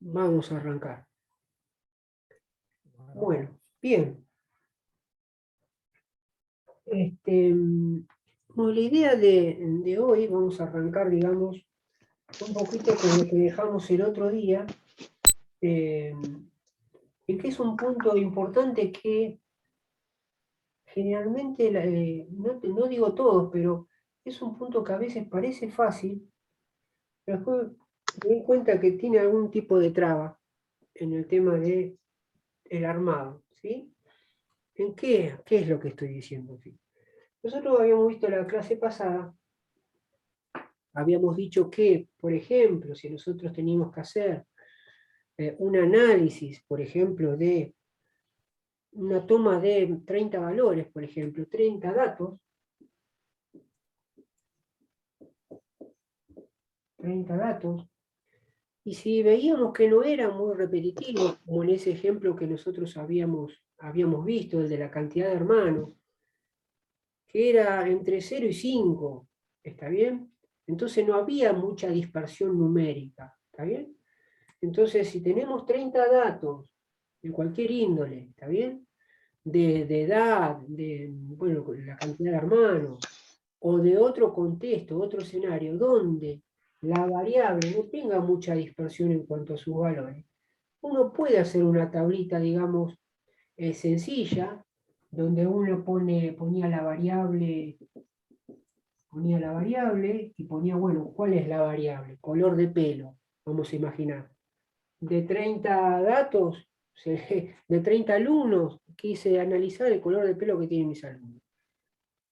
Vamos a arrancar. Bueno, bien. Bueno, la idea de hoy, vamos a arrancar, digamos, un poquito con lo que dejamos el otro día, y que es un punto importante que generalmente, no digo todos, pero es un punto que a veces parece fácil, pero después me doy cuenta que tiene algún tipo de traba en el tema del armado, ¿sí? ¿En qué es lo que estoy diciendo? ¿Sí? Nosotros habíamos visto la clase pasada, habíamos dicho que, por ejemplo, si nosotros teníamos que hacer un análisis, por ejemplo, de una toma de 30 valores, por ejemplo, 30 datos, 30 datos, y si veíamos que no era muy repetitivo, como en ese ejemplo que nosotros habíamos visto, el de la cantidad de hermanos, que era entre 0 y 5, ¿está bien? Entonces no había mucha dispersión numérica, ¿está bien? Entonces, si tenemos 30 datos de cualquier índole, ¿está bien? De edad, de, bueno, la cantidad de hermanos, o de otro contexto, otro escenario, donde la variable no tenga mucha dispersión en cuanto a sus valores, uno puede hacer una tablita, digamos, sencilla, donde uno ponía la variable y ponía, bueno, ¿cuál es la variable? Color de pelo, vamos a imaginar. De 30 datos, de 30 alumnos, quise analizar el color de pelo que tienen mis alumnos.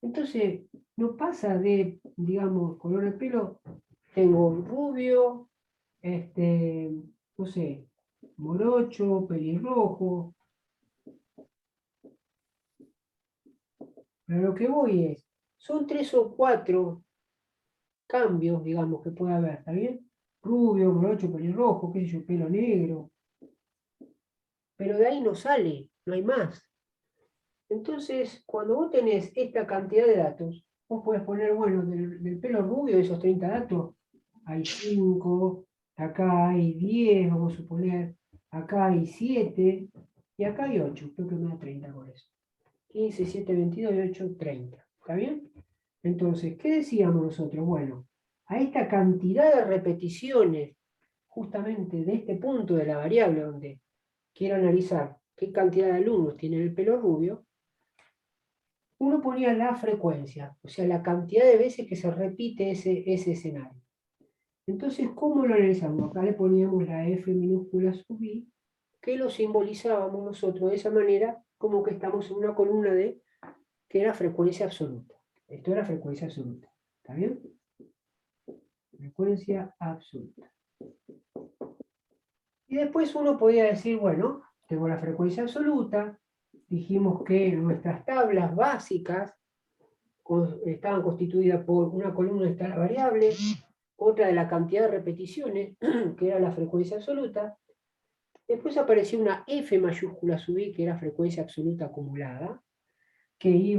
Entonces, no pasa de, digamos, color de pelo, tengo rubio, no sé, morocho, pelirrojo, pero lo que voy es, son 3 o 4 cambios, digamos, que puede haber, ¿está bien? Rubio, morocho, pelirrojo, qué sé yo, pelo negro, pero de ahí no sale, no hay más. Entonces, cuando vos tenés esta cantidad de datos, vos podés poner, bueno, del pelo rubio de esos 30 datos, hay 5, acá hay 10, vamos a suponer, acá hay 7, y acá hay 8, creo que me da 30 con eso. 15, 7, 22 y 8, 30. ¿Está bien? Entonces, ¿qué decíamos nosotros? Bueno, a esta cantidad de repeticiones, justamente de este punto de la variable donde quiero analizar qué cantidad de alumnos tienen el pelo rubio, uno ponía la frecuencia, o sea, la cantidad de veces que se repite ese escenario. Entonces, ¿cómo lo analizamos? Acá le poníamos la F minúscula sub I, que lo simbolizábamos nosotros de esa manera, como que estamos en una columna de, que era frecuencia absoluta. Esto era frecuencia absoluta. ¿Está bien? Frecuencia absoluta. Y después uno podía decir, bueno, tengo la frecuencia absoluta, dijimos que nuestras tablas básicas estaban constituidas por una columna de la variable, otra de la cantidad de repeticiones, que era la frecuencia absoluta. Después apareció una F mayúscula sub I, que era frecuencia absoluta acumulada, que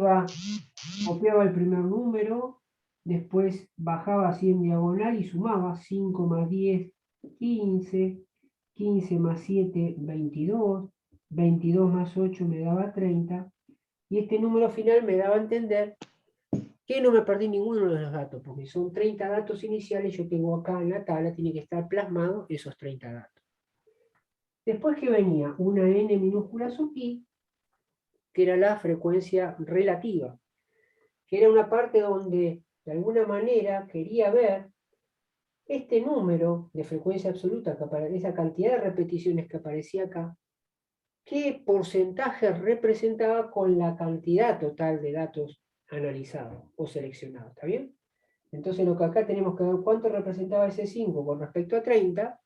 copiaba el primer número, después bajaba así en diagonal y sumaba 5 más 10, 15, 15 más 7, 22, 22 más 8 me daba 30, y este número final me daba a entender que no me perdí ninguno de los datos, porque son 30 datos iniciales, yo tengo acá en la tabla, tiene que estar plasmado esos 30 datos. Después que venía una n minúscula sub i, que era la frecuencia relativa, que era una parte donde de alguna manera quería ver este número de frecuencia absoluta, esa cantidad de repeticiones que aparecía acá, qué porcentaje representaba con la cantidad total de datos analizados o seleccionados, ¿está bien? Entonces lo que acá tenemos que ver cuánto representaba ese 5 con respecto a 30,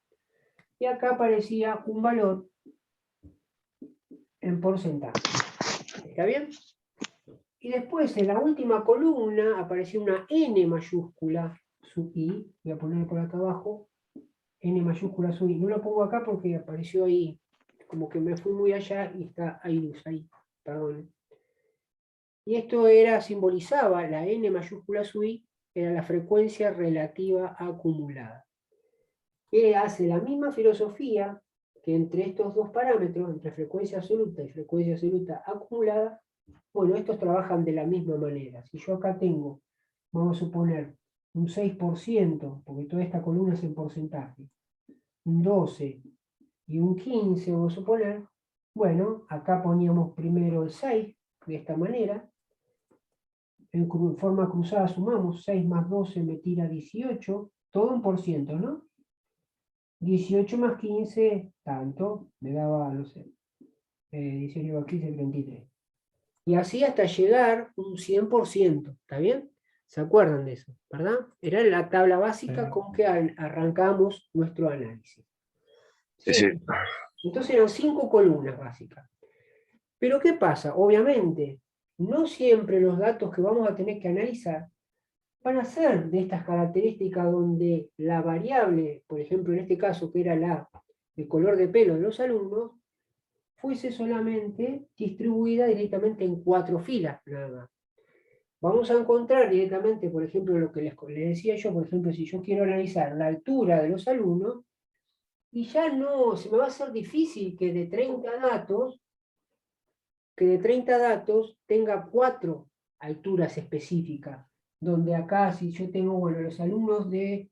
y acá aparecía un valor en porcentaje. ¿Está bien? Y después en la última columna apareció una N mayúscula sub I, voy a poner por acá abajo, N mayúscula sub I. No lo pongo acá porque apareció ahí, como que me fui muy allá y está ahí luz, ahí, perdón. Y esto simbolizaba la N mayúscula sub I, era la frecuencia relativa acumulada. que hace la misma filosofía que entre estos dos parámetros, entre frecuencia absoluta y frecuencia absoluta acumulada, bueno, estos trabajan de la misma manera. Si yo acá tengo, vamos a suponer, un 6%, porque toda esta columna es en porcentaje, un 12 y un 15, vamos a suponer, bueno, acá poníamos primero el 6, de esta manera, en forma cruzada sumamos 6 más 12 me tira 18, todo en por ciento, ¿no? 18 más 15, tanto, me daba, no sé, 18 más 15, 33. Y así hasta llegar un 100%, ¿está bien? ¿Se acuerdan de eso? ¿Verdad? Era la tabla básica con que arrancamos nuestro análisis. ¿Sí? Sí. Entonces eran 5 columnas básicas. Pero ¿qué pasa? Obviamente, no siempre los datos que vamos a tener que analizar van a ser de estas características donde la variable, por ejemplo en este caso que era el color de pelo de los alumnos, fuese solamente distribuida directamente en 4 filas nada más. Vamos a encontrar directamente, por ejemplo, lo que les decía yo, por ejemplo, si yo quiero analizar la altura de los alumnos, y ya no, se me va a hacer difícil que de 30 datos tenga 4 alturas específicas, donde acá si yo tengo, bueno, los alumnos de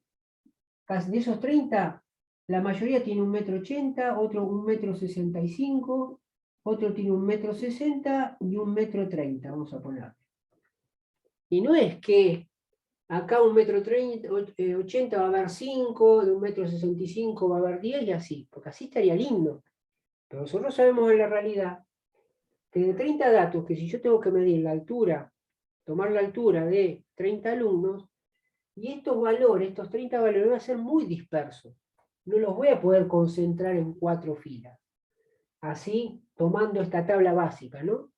esos 30, la mayoría tiene 1,80 m, otro 1,65 m, otro tiene 1,60 m y 1,30 m, vamos a poner. Y no es que acá 1,80 m va a haber 5, de 1,65 m va a haber 10 y así, porque así estaría lindo. Pero nosotros sabemos en la realidad que de 30 datos, que si yo tengo que medir la altura, tomar la altura de 30 alumnos, y estos valores, estos 30 valores van a ser muy dispersos. No los voy a poder concentrar en 4 filas. Así, tomando esta tabla básica, ¿no?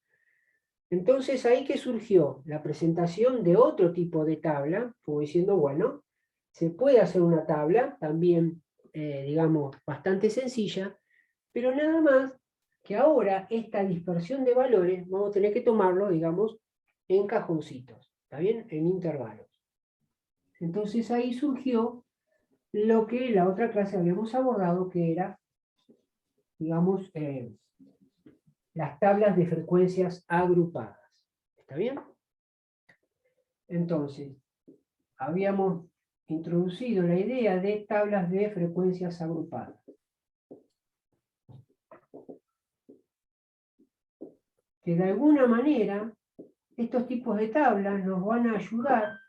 Entonces, ahí que surgió la presentación de otro tipo de tabla, como diciendo, bueno, se puede hacer una tabla, también, digamos, bastante sencilla, pero nada más que ahora esta dispersión de valores vamos a tener que tomarlo, digamos, en cajoncitos, ¿está bien? En intervalos. Entonces ahí surgió lo que la otra clase habíamos abordado, que era, digamos, las tablas de frecuencias agrupadas. ¿Está bien? Entonces, habíamos introducido la idea de tablas de frecuencias agrupadas. Que de alguna manera, estos tipos de tablas nos van a ayudar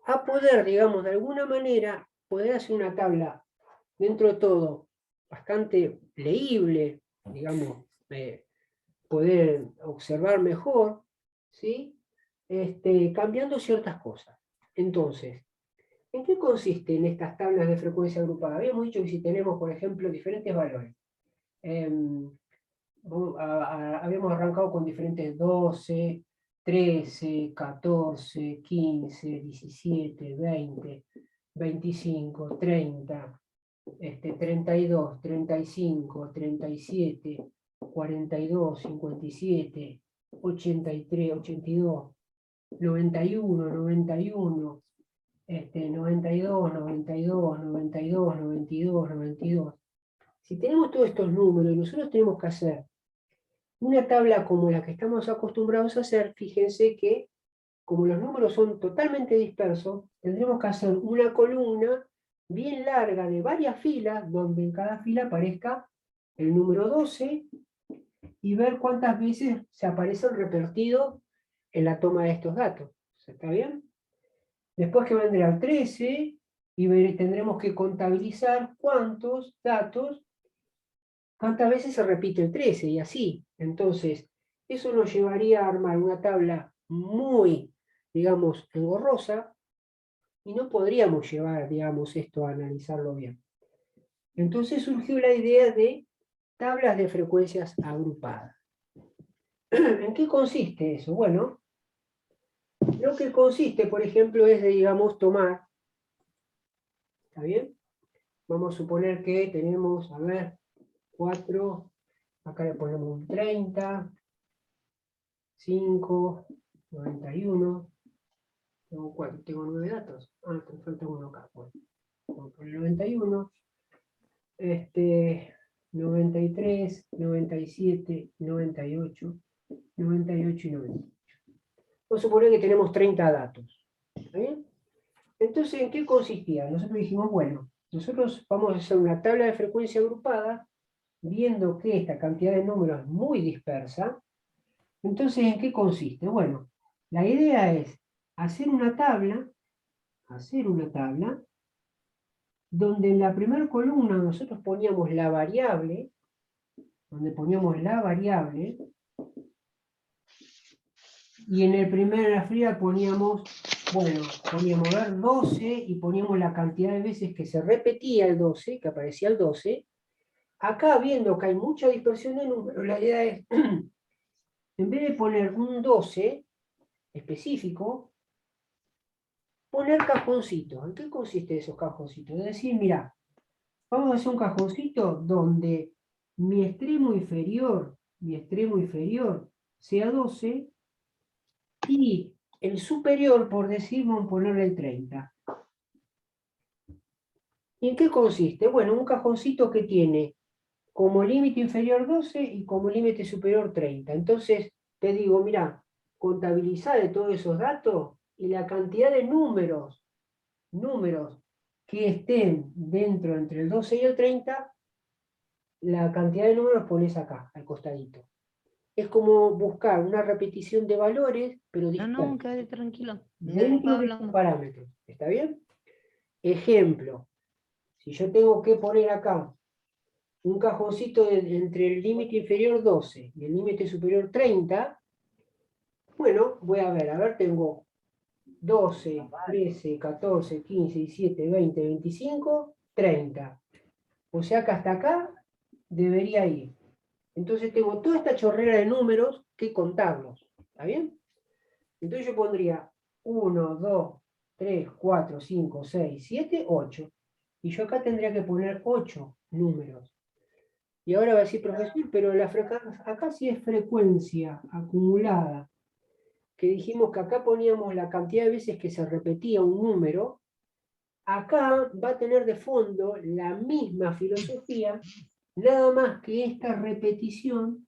a poder, digamos, de alguna manera, poder hacer una tabla, dentro de todo, bastante leíble, digamos, poder observar mejor, ¿sí? Cambiando ciertas cosas. Entonces, ¿en qué consisten estas tablas de frecuencia agrupada? Habíamos dicho que si tenemos, por ejemplo, diferentes valores, habíamos arrancado con diferentes 12, 13, 14, 15, 17, 20, 25, 30, 32, 35, 37, 42, 57, 83, 82, 91, 91, 92, 92, 92, 92, 92. Si tenemos todos estos números y nosotros tenemos que hacer una tabla como la que estamos acostumbrados a hacer, fíjense que como los números son totalmente dispersos, tendremos que hacer una columna bien larga de varias filas, donde en cada fila aparezca el número 12 y ver cuántas veces se aparecen repetidos en la toma de estos datos. ¿Está bien? Después que vendrá el 13 y tendremos que contabilizar cuántas veces se repite el 13 y así. Entonces, eso nos llevaría a armar una tabla muy, digamos, engorrosa y no podríamos llevar, digamos, esto a analizarlo bien. Entonces surgió la idea de tablas de frecuencias agrupadas. ¿En qué consiste eso? Bueno, lo que consiste, por ejemplo, es de, digamos, tomar, ¿está bien? Vamos a suponer que tenemos, a ver, 4, acá le ponemos un 30, 5, 91, tengo 9 datos. Ah, me falta uno acá. Bueno. vamos por el 91, 93, 97, 98, 98 y 98. Vamos a suponer que tenemos 30 datos. ¿Está bien? Entonces, ¿en qué consistía? Nosotros dijimos, bueno, nosotros vamos a hacer una tabla de frecuencia agrupada, viendo que esta cantidad de números es muy dispersa. Entonces, ¿en qué consiste? Bueno, la idea es hacer una tabla, donde en la primera columna nosotros poníamos la variable, y en el primera fría poníamos ver 12 y poníamos la cantidad de veces que se repetía el 12, que aparecía el 12. Acá, viendo que hay mucha dispersión de números, la idea es, en vez de poner un 12 específico, poner cajoncitos. ¿En qué consiste esos cajoncitos? Es decir, mira, vamos a hacer un cajoncito donde mi extremo inferior sea 12 y el superior, por decir, vamos a ponerle el 30. ¿Y en qué consiste? Bueno, un cajoncito que tiene como límite inferior 12 y como límite superior 30. Entonces, te digo, mira, contabilizá de todos esos datos y la cantidad de números que estén dentro entre el 12 y el 30, la cantidad de números pones acá, al costadito. Es como buscar una repetición de valores, pero dispersos. No, quédate tranquilo. Dentro de estos parámetros. ¿Está bien? Ejemplo, si yo tengo que poner acá un cajoncito entre el límite inferior 12 y el límite superior 30, bueno, voy a ver, tengo 12, 13, 14, 15, 17, 20, 25, 30. O sea que hasta acá debería ir. Entonces tengo toda esta chorrera de números que contarlos. ¿Está bien? Entonces yo pondría 1, 2, 3, 4, 5, 6, 7, 8. Y yo acá tendría que poner 8 números. Y ahora va a decir, profesor, pero acá sí es frecuencia acumulada, que dijimos que acá poníamos la cantidad de veces que se repetía un número. Acá va a tener de fondo la misma filosofía, nada más que esta repetición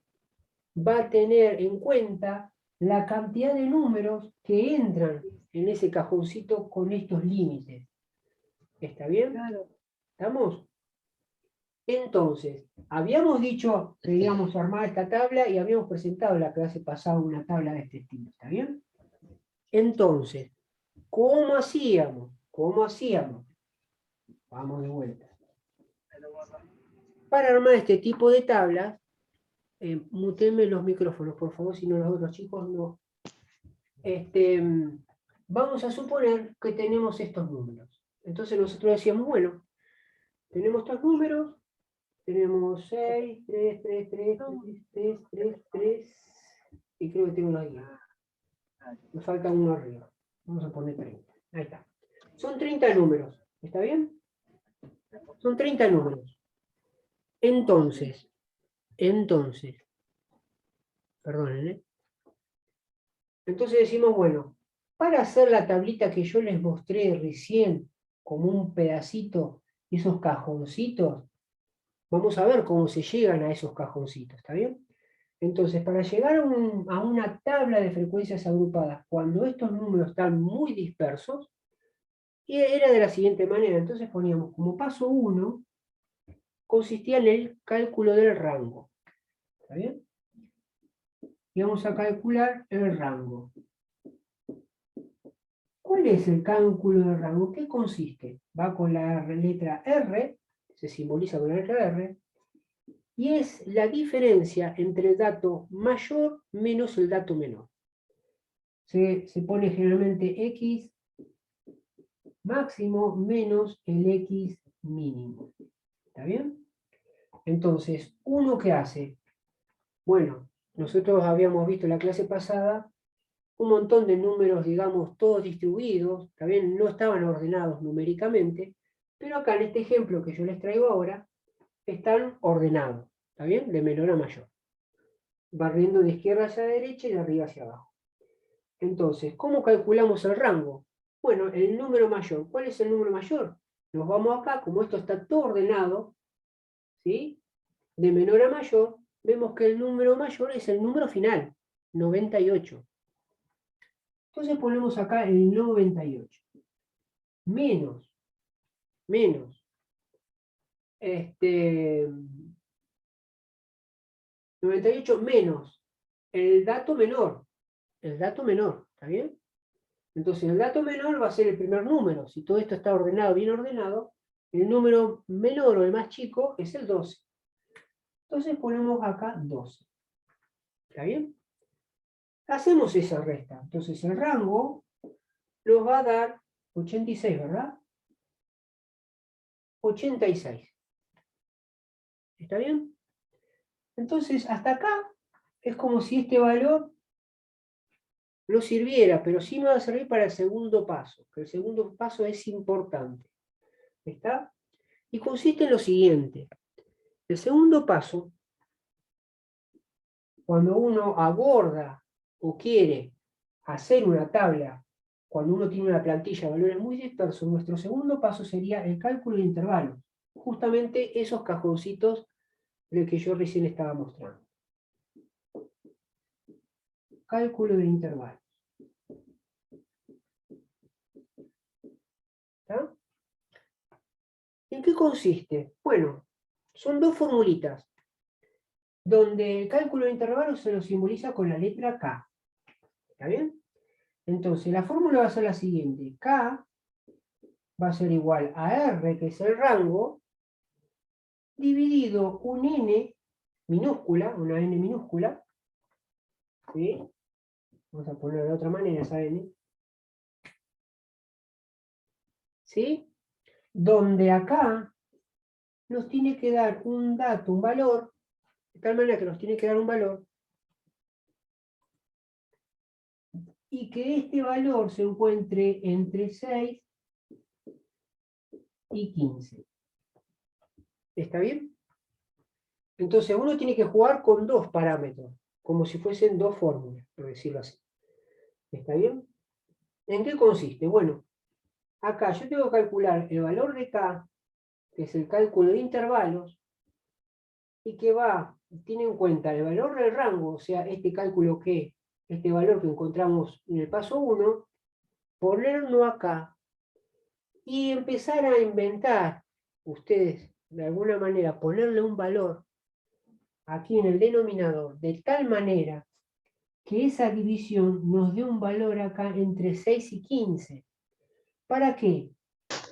va a tener en cuenta la cantidad de números que entran en ese cajoncito con estos límites. ¿Está bien? Claro. ¿Estamos? Entonces, habíamos dicho que íbamos a armar esta tabla y habíamos presentado la clase pasada una tabla de este estilo. ¿Está bien? Entonces, ¿cómo hacíamos? Vamos de vuelta. Para armar este tipo de tablas, mutenme los micrófonos, por favor, si no los otros chicos no. Vamos a suponer que tenemos estos números. Entonces nosotros decíamos, bueno, tenemos estos números, tenemos 6, 3, 3, 3, 3, 3, 3, 3, y creo que tengo una guía. Me falta uno arriba. Vamos a poner 30. Ahí está. Son 30 números. ¿Está bien? Son 30 números. Entonces, perdonen, ¿eh? Entonces decimos, bueno, para hacer la tablita que yo les mostré recién, como un pedacito, esos cajoncitos, vamos a ver cómo se llegan a esos cajoncitos, ¿está bien? Entonces, para llegar a una tabla de frecuencias agrupadas, cuando estos números están muy dispersos, era de la siguiente manera. Entonces poníamos como paso 1, consistía en el cálculo del rango. ¿Está bien? Y vamos a calcular el rango. ¿Cuál es el cálculo del rango? ¿Qué consiste? Va con la letra R, se simboliza con la letra R, y es la diferencia entre el dato mayor menos el dato menor. Se pone generalmente X máximo menos el X mínimo. ¿Está bien? Entonces, ¿uno qué hace? Bueno, nosotros habíamos visto en la clase pasada un montón de números, digamos, todos distribuidos, ¿está bien? No estaban ordenados numéricamente, pero acá en este ejemplo que yo les traigo ahora, están ordenados, ¿está bien? De menor a mayor. Barriendo de izquierda hacia derecha y de arriba hacia abajo. Entonces, ¿cómo calculamos el rango? Bueno, el número mayor. ¿Cuál es el número mayor? nos vamos acá, como esto está todo ordenado, ¿sí? De menor a mayor, vemos que el número mayor es el número final, 98. Entonces ponemos acá el 98. Menos 98 menos el dato menor. ¿Está bien? Entonces el dato menor va a ser el primer número. Si todo esto está ordenado, bien ordenado, el número menor o el más chico es el 12. Entonces ponemos acá 12. ¿Está bien? Hacemos esa resta. Entonces el rango nos va a dar 86, ¿verdad? 86. ¿Está bien? Entonces hasta acá es como si este valor no sirviera, pero sí me va a servir para el segundo paso, que el segundo paso es importante. ¿Está? Y consiste en lo siguiente. El segundo paso, cuando uno aborda o quiere hacer una tabla, cuando uno tiene una plantilla de valores muy dispersos, nuestro segundo paso sería el cálculo de intervalos. Justamente esos cajoncitos de que yo recién estaba mostrando. Cálculo de intervalos. ¿Está? ¿En qué consiste? Bueno, son dos formulitas, donde el cálculo de intervalos se lo simboliza con la letra K. ¿Está bien? Entonces, la fórmula va a ser la siguiente. K va a ser igual a R, que es el rango, dividido un N minúscula, una N minúscula, ¿sí? Vamos a ponerlo de otra manera esa N, ¿sí? Donde acá nos tiene que dar un dato, un valor, de tal manera que nos tiene que dar un valor, y que este valor se encuentre entre 6 y 15. ¿Está bien? Entonces uno tiene que jugar con dos parámetros, como si fuesen dos fórmulas, por decirlo así. ¿Está bien? ¿En qué consiste? Bueno, acá yo tengo que calcular el valor de K, que es el cálculo de intervalos, y que tiene en cuenta el valor del rango, o sea, este valor que encontramos en el paso 1, ponerlo acá y empezar a inventar, ustedes, de alguna manera, ponerle un valor aquí en el denominador, de tal manera que esa división nos dé un valor acá entre 6 y 15. ¿Para qué?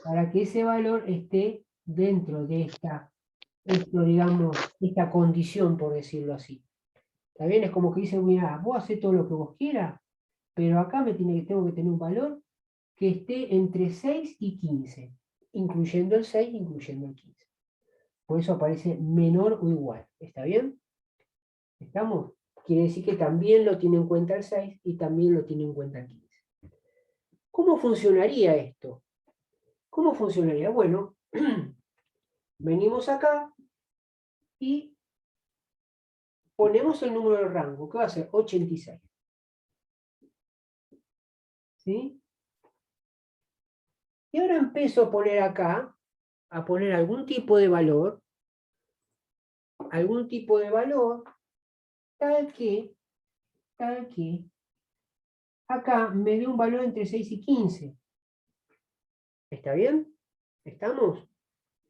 Para que ese valor esté dentro de esta condición, por decirlo así. ¿Está bien? Es como que dice, mira, vos hacés todo lo que vos quieras, pero acá tengo que tener un valor que esté entre 6 y 15, incluyendo el 6, incluyendo el 15. Por eso aparece menor o igual. ¿Está bien? ¿Estamos? Quiere decir que también lo tiene en cuenta el 6 y también lo tiene en cuenta el 15. ¿Cómo funcionaría esto? ¿Cómo funcionaría? Bueno, venimos acá y ponemos el número de rango, que va a ser 86. ¿Sí? Y ahora empiezo a poner acá, a poner algún tipo de valor, tal que acá me dé un valor entre 6 y 15. ¿Está bien? ¿Estamos?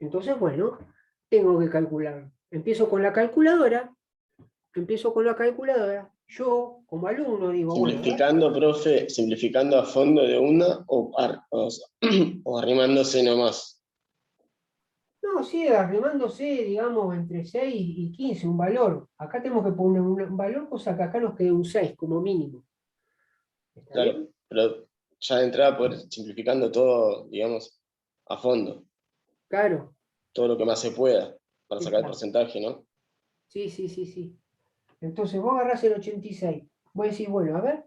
Entonces, bueno, tengo que calcular. Empiezo con la calculadora. Yo, como alumno, digo, bueno, Simplificando, profe, simplificando a fondo de una o arrimándose nomás. no, sí, arrimándose, digamos, entre 6 y 15, un valor. Acá tenemos que poner un valor, cosa que acá nos quede un 6 como mínimo. ¿Está Claro, bien? pero ya de entrada poder simplificando todo, digamos, a fondo, Claro, todo lo que más se pueda, para sacar el exacto. porcentaje, ¿no? Sí. Entonces vos agarrás el 86. Voy a decir, bueno, a ver,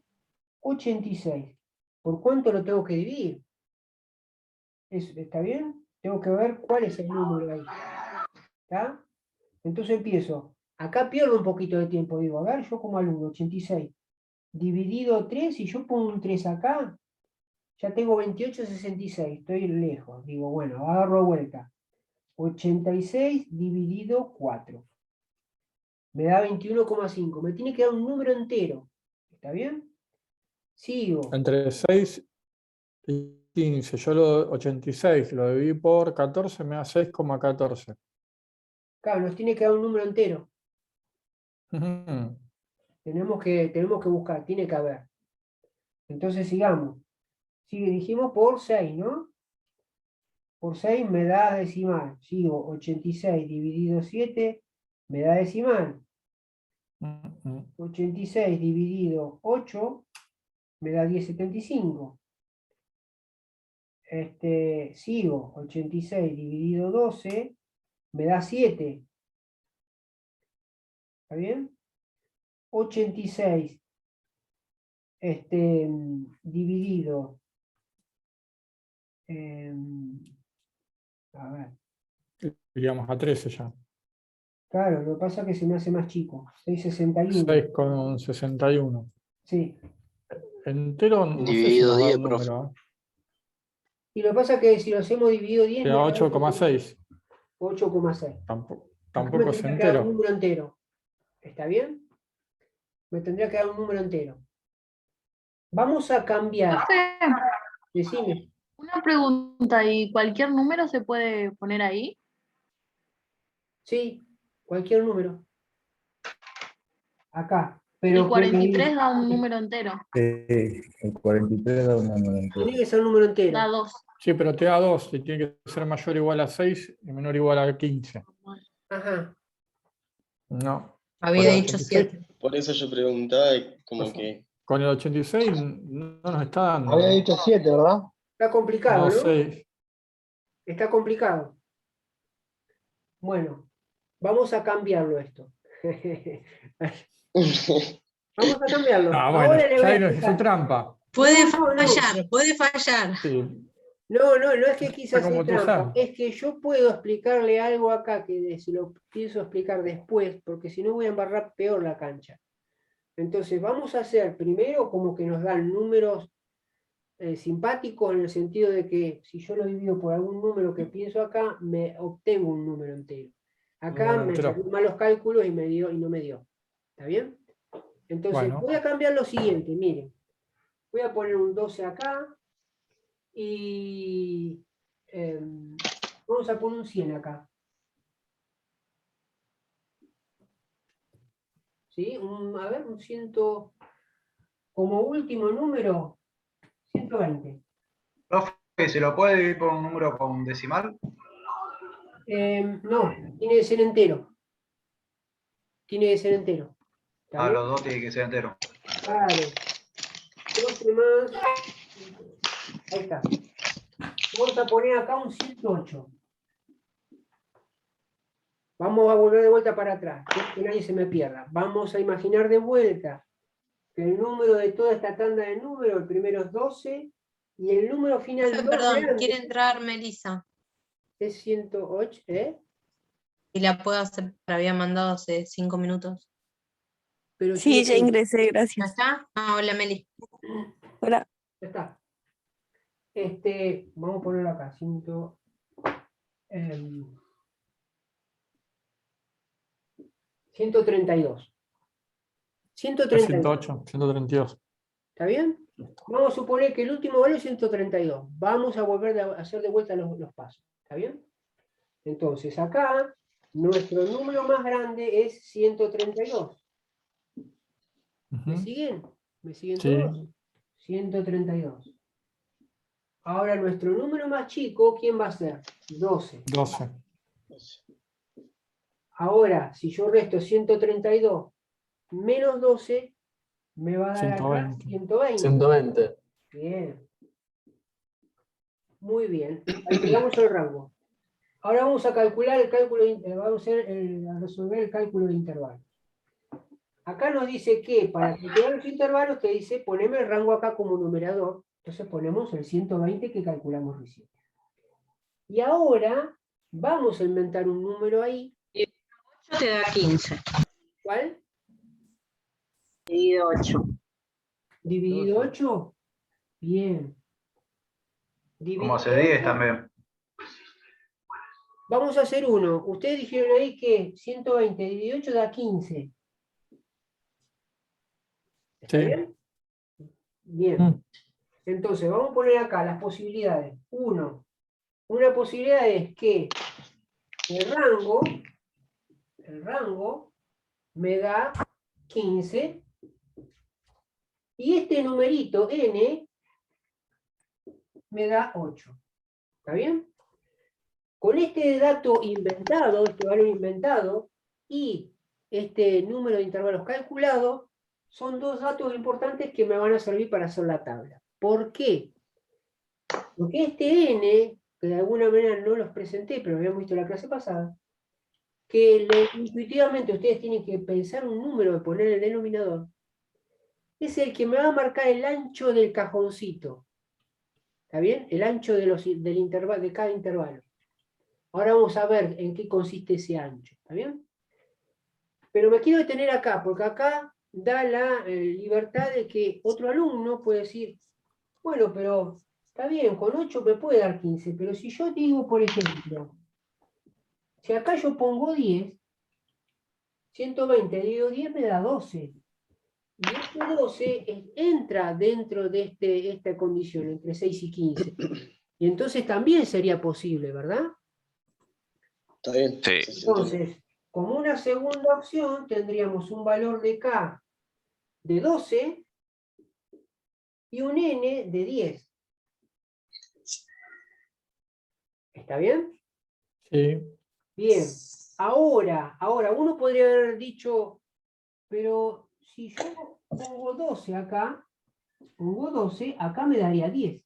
86. ¿Por cuánto lo tengo que dividir? ¿Está bien? Tengo que ver cuál es el número ahí. ¿Está? Entonces empiezo. Acá pierdo un poquito de tiempo. Digo, a ver, yo como alumno, 86. Dividido 3, y yo pongo un 3 acá, Ya tengo 28,66, estoy lejos. Digo, bueno, agarro vuelta. 86 dividido 4. Me da 21,5. Me tiene que dar un número entero. ¿Está bien? Sigo. Entre 6 y 15. Yo lo 86 lo dividí por 14, me da 6,14. Claro, nos tiene que dar un número entero. Ujú. Tenemos que buscar, tiene que haber. Entonces sigamos. Dijimos por 6, ¿no? Por 6 me da decimal. Sigo, 86 dividido 7 me da decimal. 86 dividido 8 me da 10,75. Sigo, 86 dividido 12 me da 7. ¿Está bien? 86 dividido, a ver, Iríamos a 13 ya. claro, lo que pasa es que se me hace más chico, 6,61. 6,61. Sí, Entero, no sé si Dividido nos da 10, un profe. número. y lo que pasa es que si lo hacemos dividido 10 Queda me da 8,6. 8,6. Tampoco, Acá me tampoco es tendría que dar un entero. número entero. ¿Está bien? Me tendría que dar un número entero. Vamos a cambiar. Profe, Decime. una pregunta, ¿y cualquier número se puede poner ahí? Sí, cualquier número. Acá. El Pero 43 da un número entero, El 43 da un número entero. tiene que ser un número da entero. 2. Sí, pero te da 2. Y tiene que ser mayor o igual a 6 y menor o igual a 15. Ajá. No. Había Con el dicho 86, 7. Por eso yo preguntaba y como que... Con el 86 no nos está dando. Había dicho 7, ¿verdad? Está complicado, No, ¿no? 6. Está complicado. Bueno, vamos a cambiarlo esto. Vamos a cambiarlo. Ah, bueno, Ahora le voy ya a ahí nos hizo explicar. trampa. Puede No, no. fallar, puede fallar. Sí. No es que quise Está como hacer trampa, Tuzán. es que yo puedo explicarle algo acá que se lo pienso explicar después, porque si no voy a embarrar peor la cancha. Entonces vamos a hacer primero como que nos dan números simpáticos en el sentido de que si yo lo divido por algún número que pienso acá, me obtengo un número entero. Acá Número me entero. salió mal los cálculos y no me dio. ¿Está bien? Entonces Bueno. voy a cambiar lo siguiente, miren. Voy a poner un 12 acá y vamos a poner un 100 acá. ¿Sí? A ver, un 100, como último número, 120. Profe, ¿se lo puede dividir por un número con decimal? No, tiene que ser entero. Tiene que ser entero. ¿Está bien? Los dos tienen que ser enteros. Claro. 12 más. Ahí está. Vamos a poner acá un 108. Vamos a volver de vuelta para atrás, que nadie se me pierda. Vamos a imaginar de vuelta que el número de toda esta tanda de números, el primero es 12, y el número final más Perdón, grande quiere entrar Melissa. es 108, ¿eh? Y la puedo hacer, la había mandado hace 5 minutos. Pero Sí, ya ingresé, ¿Ya gracias. está? Ah, hola Meli. Hola. Ya está. Vamos a ponerlo acá, 132. 132. 108, 132. ¿Está bien? Vamos a suponer que el último valor es 132. Vamos a volver a hacer de vuelta los pasos. ¿Está bien? Entonces acá, nuestro número más grande es 132. ¿Me Ujú. siguen? ¿Me siguen Sí. todos? 132. Ahora nuestro número más chico, ¿quién va a ser? 12. 12. Ahora, si yo resto 132 menos 12, me va a dar acá 120. 120. 120. Bien. Muy bien. Calculamos el rango. Ahora vamos a calcular el cálculo, vamos a resolver el cálculo de intervalos. Acá nos dice que para calcular los intervalos te dice poneme el rango acá como numerador. Entonces ponemos el 120 que calculamos recién. Y ahora vamos a inventar un número ahí. 8 te da 15. ¿Cuál? Dividido 8. ¿Dividido 8? Bien. Como hace 10 también. Vamos a hacer uno. Ustedes dijeron ahí que 120 dividido 8 da 15. ¿Está Sí. bien? Bien. Mm. Entonces, vamos a poner acá las posibilidades. Uno. Una posibilidad es que el rango me da 15. Y este numerito n me da 8. ¿Está bien? Con este dato inventado, este valor inventado, y este número de intervalos calculado, son dos datos importantes que me van a servir para hacer la tabla. ¿Por qué? Porque este n, que de alguna manera no los presenté, pero habíamos visto en la clase pasada, que intuitivamente ustedes tienen que pensar un número de poner en el denominador, es el que me va a marcar el ancho del cajoncito. ¿Está bien? El ancho de cada intervalo. Ahora vamos a ver en qué consiste ese ancho. ¿Está bien? Pero me quiero detener acá, porque acá da la libertad de que otro alumno puede decir, bueno, pero está bien, con 8 me puede dar 15, pero si yo digo, por ejemplo, si acá yo pongo 10, 120 dividido 10 me da 12. Y este 12 entra dentro de esta condición, entre 6 y 15. Y entonces también sería posible, ¿verdad? ¿Está bien? Sí. Sí, se entiende. Entonces, como una segunda opción, tendríamos un valor de K de 12 y un N de 10. ¿Está bien? Sí. Bien. Ahora, uno podría haber dicho, pero si yo pongo 12 acá, acá me daría 10.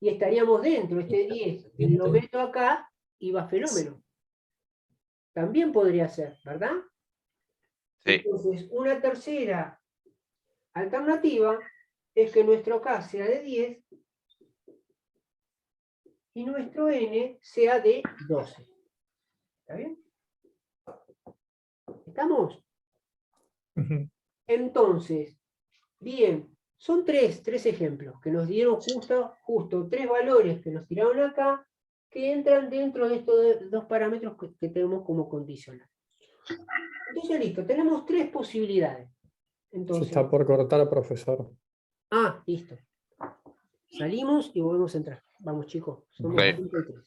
Y estaríamos dentro, este 10, y lo meto acá y va fenómeno. También podría ser, ¿verdad? Sí. Entonces, una tercera alternativa es que nuestro K sea de 10 y nuestro N sea de 12. ¿Está bien? ¿Estamos? Ujú. Entonces, bien, son tres ejemplos que nos dieron justo tres valores que nos tiraron acá que entran dentro de estos dos parámetros que tenemos como condicional. Entonces, listo, tenemos tres posibilidades. Se Entonces, está por cortar, profesor. listo. Salimos y volvemos a entrar. Vamos, chicos, somos Ok. 33.